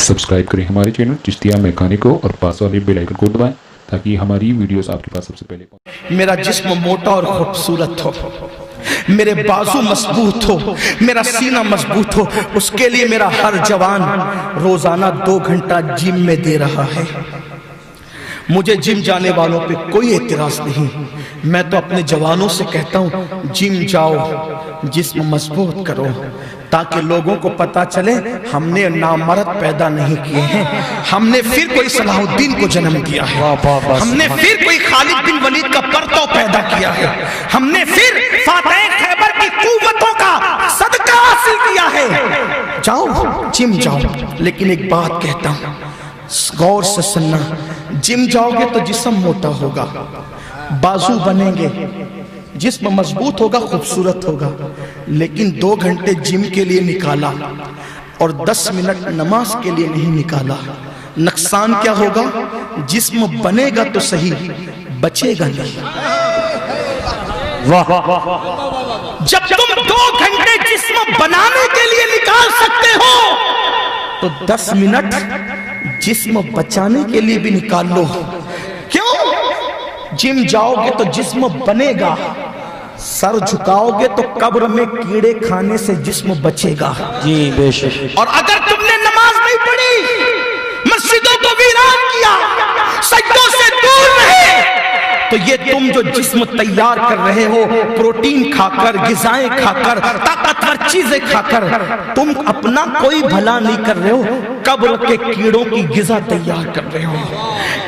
Subscribe करें हमारे channel Chishtiya mechanic को और पास वाले बेल आइकन को दबाएं ताकि हमारी वीडियोस आपके पास सबसे पहले पहुंचे। मेरा जिस्म मोटा और खूबसूरत हो, मेरे बाजू मजबूत हो, मेरा सीना मजबूत हो, उसके लिए मेरा हर जवान रोजाना 2 घंटा जिम में दे रहा है। मुझे जिम जाने वालों पे कोई एतराज नहीं। मैं तो अपने जवानों से कहता हूँ जिम जाओ, जिस्म मजबूत करो, ताकि लोगों को पता चले हमने नामर्द पैदा नहीं किए हैं, हमने फिर कोई सलाहुद्दीन को जन्म दिया है, हमने फिर कोई खालिद बिन वलीद का परतव पैदा किया है, हमने फिर फातेह खैबर की कुव्वतों का सदका हासिल किया है। जाओ जिम जाओ, लेकिन एक बात कहता हूँ गौर से सुनना, जिम जाओगे तो जिस्म मोटा होगा, बाजू बनेंगे, जिस्म मजबूत होगा, खूबसूरत होगा, लेकिन 2 घंटे जिम के लिए निकाला और 10 मिनट नमाज के लिए नहीं निकाला, नुकसान क्या होगा? जिस्म बनेगा तो सही, बचेगा नहीं। जब तुम 2 घंटे जिस्म बनाने के लिए निकाल सकते हो तो 10 मिनट जिस्म बचाने के लिए भी निकाल लो। क्यों? जिम जाओगे तो जिस्म बनेगा, सर झुकाओगे तो कब्र में कीड़े खाने से जिस्म बचेगा। जी बेशक। और अगर तुमने नमाज नहीं पढ़ी, मस्जिदों को वीरान किया, सजदों से दूर रहे, तो ये तुम जो जिस्म तैयार कर रहे हो प्रोटीन खाकर, ग़िज़ाएं खाकर, ताकतवर चीजें खाकर, तुम अपना कोई भला नहीं कर रहे हो, कब्र के कीड़ों की ग़िज़ा तैयार कर रहे हो।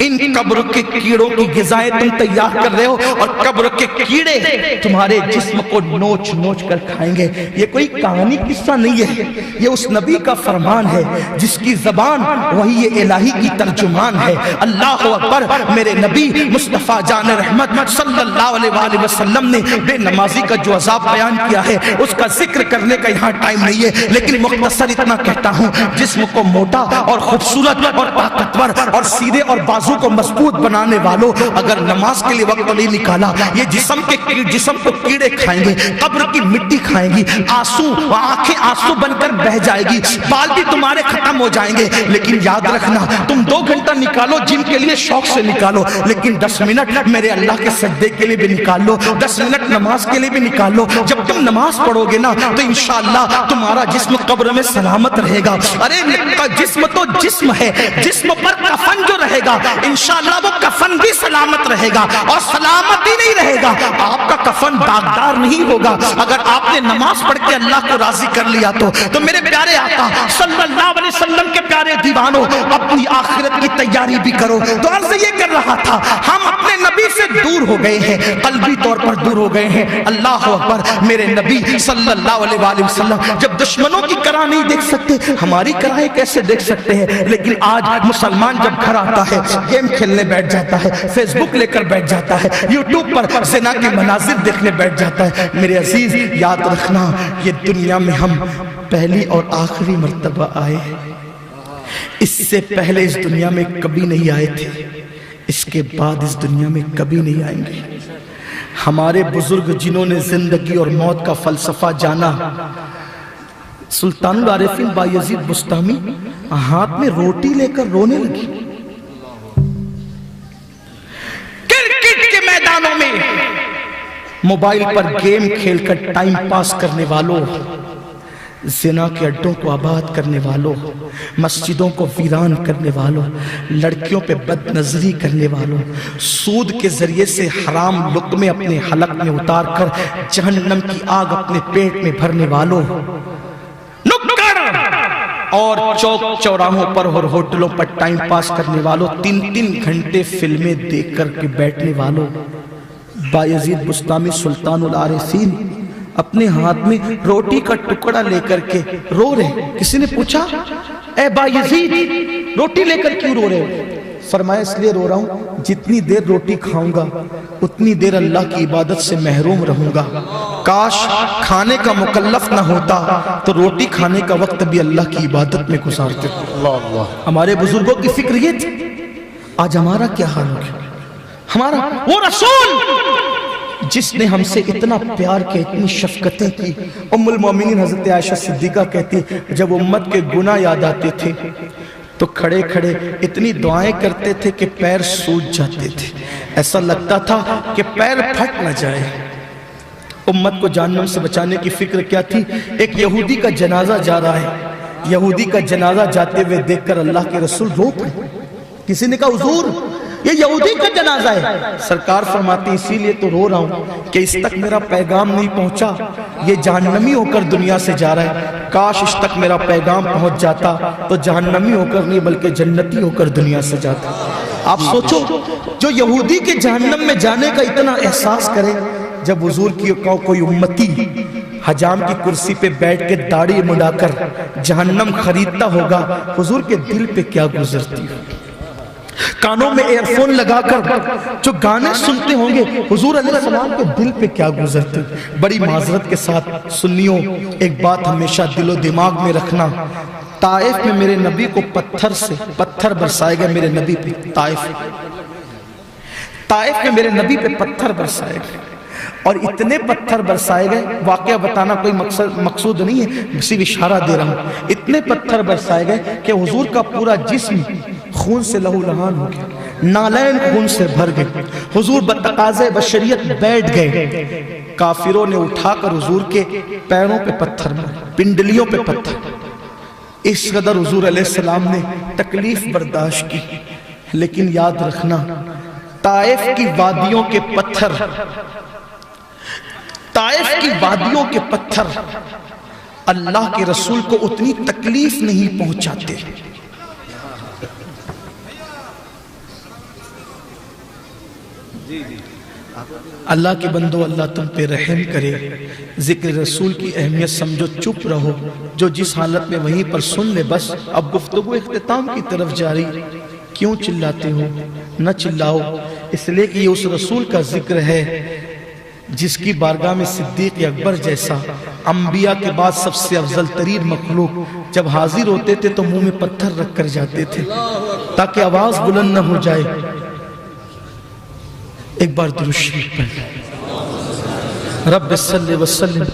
इन कब्र के कीड़ों की ग़िज़ाएं तुम तैयार कर रहे हो और कब्र के कीड़े तुम्हारे जिस्म को नोच नोच कर खाएंगे। ये कोई कहानी किस्सा नहीं है, ये उस नबी का फरमान है जिसकी ज़बान वही ये इलाही की तर्जुमान है। अल्लाह अकबर। मेरे नबी मुस्तफ़ा जान रहमत सल्लल्लाहु अलैहि वसल्लम ने बेनमाजी का जो अज़ाब बयान किया है उसका जिक्र करने का यहाँ टाइम नहीं है, लेकिन मुख्तसर इतना कहता हूँ, जिस्म को मोटा और खूबसूरत और ताकतवर और सीधे और बाजू को मजबूत बनाने वालों, अगर नमाज के लिए वक्त नहीं निकाला, ये जिस्म को कीड़े खाएंगे, कब्र की मिट्टी खाएंगी, आंसू आंखें आंसू बनकर बह जाएगी, बाल भी तुम्हारे खत्म हो जाएंगे। लेकिन याद रखना, तुम 2 घंटा निकालो जिम के लिए, शौक से निकालो, लेकिन 10 मिनट मेरे अल्लाह के सजदे के लिए भी निकाल लो, 10 मिनट नमाज के लिए भी निकाल लो। जब तुम नमाज पढ़ोगे ना तो इंशाअल्लाह तुम्हारा जिस्म कब्र में सलामत रहेगा। अरे जिस्म तो जिस्म है, जिस्म पर कफन जो रहेगा इंशाअल्लाह वो कफन भी सलामत रहेगा, और सलामत ही नहीं रहेगा, आपका कफन दागदार नहीं होगा। अगर आपने नमाज पढ़ के अल्लाह को राजी कर लिया तो मेरे प्यारे आका सल्लल्लाहु अलैहि वसल्लम के प्यारे दीवानों, अपनी आखिरत की तैयारी भी करो। तो अर्ज़ ये कर रहा था, हम अपने नबी से दूर हो गए हैं, कल्बी तौर पर दूर हो गए हैं। अल्लाह अकबर। मेरे नबी सल्लल्लाहु अलैहि वसल्लम जब दुश्मनों की कराह नहीं देख सकते, हमारी कराहें कैसे देख सकते हैं? लेकिन आज मुसलमान जब घर आता है, गेम खेलने बैठ जाता है, फेसबुक लेकर बैठ जाता है, यूट्यूब पर ज़िना के मनाजिर देखने बैठ जाता है। मेरे अजीज याद रखना, ये दुनिया में हम पहली और आखिरी मर्तबा आए, इससे पहले इस दुनिया में कभी नहीं आए थे, इसके बाद इस दुनिया में कभी नहीं आएंगे। हमारे बुजुर्ग जिन्होंने जिंदगी और मौत का फलसफा जाना, सुल्तानुल आरिफीन बायजीद बुस्तामी हाथ में रोटी लेकर रोने लगी। क्रिकेट के मैदानों में मोबाइल पर गेम खेलकर टाइम पास करने वालों, ज़िना के अड्डों को आबाद करने वालों, मस्जिदों को वीरान करने वालों, लड़कियों पे बदनजरी करने वालों, सूद के जरिए से हराम लुक़्मे अपने हलक में उतार कर जहन्नम की आग अपने पेट में भरने वालों, नुक्कड़ और चौक चौराहों पर और होटलों पर टाइम पास करने वालों, 3-3 घंटे फिल्में देख कर के बैठने वालों, बायजीद बुस्तामी सुल्तानुल आरिफीन अपने हाथ में रोटी का टुकड़ा लेकर के रो रहे। किसी ने पूछा, ए बायजीद रोटी लेकर क्यों रो रहे हो? फरमाया, इसलिए रो रहा हूं, जितनी देर रोटी खाऊंगा उतनी देर अल्लाह की इबादत से महरूम रहूंगा। काश खाने का मुकल्लफ ना होता तो रोटी खाने का वक्त भी अल्लाह की इबादत में गुजारते। हमारे बुजुर्गों की फिक्र ये थी। आज हमारा क्या हाल हो गया? हमारा वो रसूल जिसने हमसे इतना प्यार किया, इतनी शफकतें की। उम्मुल मोमिनीन हजरत आयशा सिद्दीका कहती, जब उम्मत के गुनाह याद आते थे تو کھڑے کھڑے اتنی دعائیں کرتے تھے کہ پیر سوج جاتے تھے، ایسا لگتا تھا کہ پیر پھٹ نہ جائے۔ امت کو جہنم سے بچانے کی فکر کیا تھی؟ ایک یہودی کا جنازہ جا رہا ہے، یہودی کا جنازہ جاتے ہوئے دیکھ کر اللہ کے رسول رو پڑے۔ کسی نے کہا حضور یہ یہودی کا جنازہ ہے۔ سرکار فرماتے اسی لیے تو رو رہا ہوں کہ اس تک میرا پیغام نہیں پہنچا، یہ جہنمی ہو کر دنیا سے جا رہا ہے، کاش اس تک میرا پیغام پہنچ جاتا تو جہنمی ہو کر نہیں بلکہ جنتی ہو کر دنیا سے جاتا۔ آپ سوچو جو یہودی کے جہنم میں جانے کا اتنا احساس کرے، جب حضور کی کوئی امتی حجام کی کرسی پہ بیٹھ کے داڑھی مڈا کر جہنم خریدتا ہوگا، حضور کے دل پہ کیا گزرتی ہوگی؟ کانوں میں ایئر فون لگا کر جو گانے سنتے ہوں گے، حضور علیہ السلام کے دل پہ کیا گزرتے؟ بڑی معذرت کے ساتھ سنیوں، ایک بات ہمیشہ دل و دماغ میں رکھنا، طائف میں میرے نبی کو پتھر برسائے گئے، میرے نبی پہ طائف میں میرے نبی پہ پتھر برسائے گئے، اور اتنے پتھر برسائے گئے، واقعہ بتانا کوئی مقصود نہیں ہے، صرف اشارہ دے رہا ہوں، اتنے پتھر برسائے گئے کہ حضور کا پورا جسم خون سے لہو لہان ہو گیا، نالین خون سے بھر گئے، حضور بتقاضے بشریت بیٹھ گئے، کافروں نے اٹھا کر حضور کے پیروں پہ پتھر مارے، پنڈلیوں پہ پتھر، اس قدر حضور علیہ السلام نے تکلیف برداشت کی۔ لیکن یاد رکھنا، طائف کی وادیوں کے پتھر، طائف کی وادیوں کے پتھر اللہ کے رسول کو اتنی تکلیف نہیں پہنچاتے۔ اللہ کے بندو، اللہ تم پہ رحم کرے، ذکر رسول کی اہمیت سمجھو، چپ رہو، جو جس حالت میں وہیں پر سن لے بس۔ اب گفتگو اختتام کی طرف جاری، کیوں چلاتے ہو؟ نہ چلاؤ، اس لیے کہ یہ اس رسول کا ذکر ہے جس کی بارگاہ میں صدیق اکبر جیسا انبیاء کے بعد سب سے افضل ترین مخلوق جب حاضر ہوتے تھے تو منہ میں پتھر رکھ کر جاتے تھے تاکہ آواز بلند نہ ہو جائے۔ ایک بار درود شریف پڑھ، رب صلی وسلم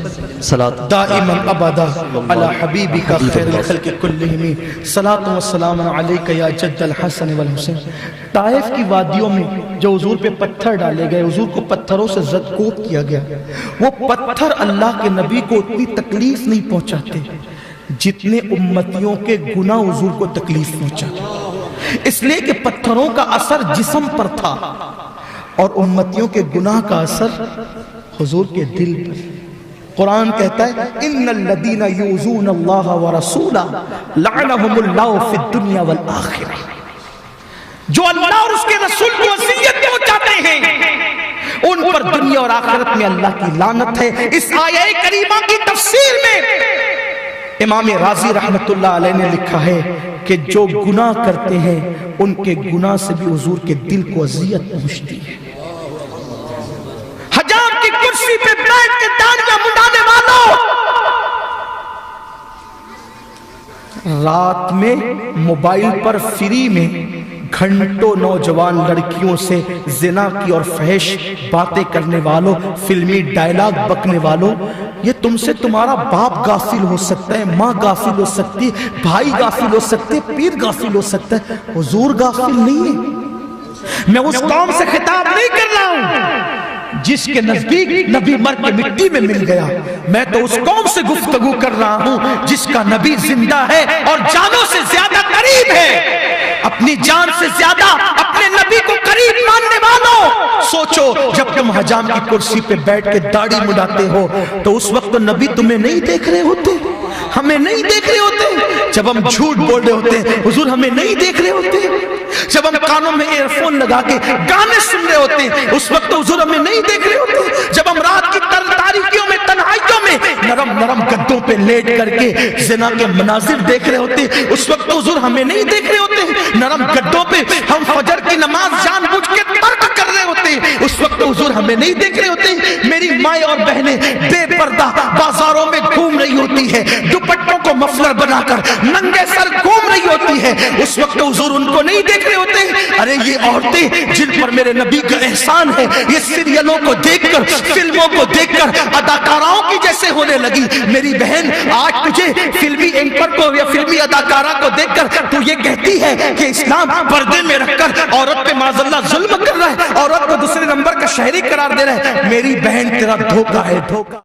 دائما ابدا علی حبیبک خیر الخلق کلہم، صلاۃ و سلام علیک یا جد الحسن والحسین۔ طائف کی وادیوں میں جو حضور پہ پتھر ڈالے گئے، حضور کو پتھروں سے زدکوب کیا گیا، وہ پتھر اللہ کے نبی کو اتنی تکلیف نہیں پہنچاتے جتنے امتیوں کے گناہ حضور کو تکلیف پہنچاتے، اس لیے کہ پتھروں کا اثر جسم پر تھا اور امتیوں کے گناہ کا اثر حضور کے دل پر۔ قرآن کہتا ہے ان الذین یؤذون اللہ ورسولہ لعنہم اللہ فی الدنیا والآخرہ، جو اللہ اور اس کے رسول کو اذیت پہنچاتے ہیں ان پر دنیا اور آخرت میں اللہ کی لعنت ہے۔ اس آیہ کریمہ کی تفسیر میں امام رازی رحمت اللہ علیہ نے لکھا ہے کہ جو گناہ کرتے ہیں ان کے گناہ سے بھی حضور کے دل کو اذیت پہنچتی ہے۔ حجام کی کرسی پہ بیٹھ کے داڑیاں منڈانے والوں، رات میں موبائل پر فری میں گھنٹوں نوجوان لڑکیوں سے زنا کی اور فحش باتیں کرنے والوں، فلمی ڈائلاگ بکنے والوں، یہ تم سے تمہارا باپ غافل ہو سکتا ہے، ماں غافل ہو سکتی ہے، بھائی غافل ہو سکتے، پیر غافل ہو سکتا ہے، حضور غافل نہیں ہے۔ میں اس قوم سے خطاب نہیں کر رہا ہوں جس کے نزدیک نبی مر کے مٹی میں مل گیا، میں تو اس قوم سے گفتگو کر رہا ہوں جس کا نبی زندہ ہے اور جانوں سے زیادہ قریب ہے۔ اپنی جان سے زیادہ اپنے نبی کو قریب ماننے والوں، سوچو جب تم حجام کی کرسی پہ بیٹھ کے داڑھی مڈاتے ہو تو اس وقت تو نبی تمہیں نہیں دیکھ رہے ہوتے، ہمیں نہیں دیکھ رہے ہوتے۔ جب ہم جھوٹ بول رہے ہوتے ہیں حضور ہمیں نہیں دیکھ رہے ہوتے۔ جب ہم کانوں میں ایئر فون لگا کے گانے سن رہے ہوتے ہیں اس وقت تو حضور ہمیں نہیں دیکھ رہے ہوتے۔ جب ہم رات کی تاریکیوں میں تنہائیوں میں نرم نرم گدوں پہ لیٹ کر کے زنا کے مناظر دیکھ رہے ہوتے اس وقت تو حضور ہمیں نہیں دیکھ رہے ہوتے۔ نرم گدوں پہ ہم فجر کی نماز جان بوجھ کے ترک کر رہے ہوتے اس وقت تو حضور ہمیں نہیں دیکھ رہے ہوتے۔ میری مائیں اور بہنیں بے پردہ بازاروں میں گھوم رہی ہوتی ہے، دوپٹوں کو مفلر بنا کر ننگے سر گھوم رہی ہوتی ہوتی ہے اس وقت حضور ان کو نہیں دیکھ رہے ہوتے. ارے یہ عورتیں جن پر میرے نبی کا احسان ہے, یہ سیریلوں کو دیکھ کر, فلموں کو دیکھ کر اداکاراؤں کی جیسے ہونے لگی. میری بہن آج تجھے فلمی اینکر کو یا فلمی اداکارہ کو دیکھ کر تو یہ کہتی ہے کہ اسلام پردے میں رکھ کر عورت پہ معاذ اللہ ظلم کر رہا ہے, عورت کو دوسرے نمبر کا شہری قرار دے رہا ہے. میری بہن تیرا دھوکہ ہے, دھوکہ.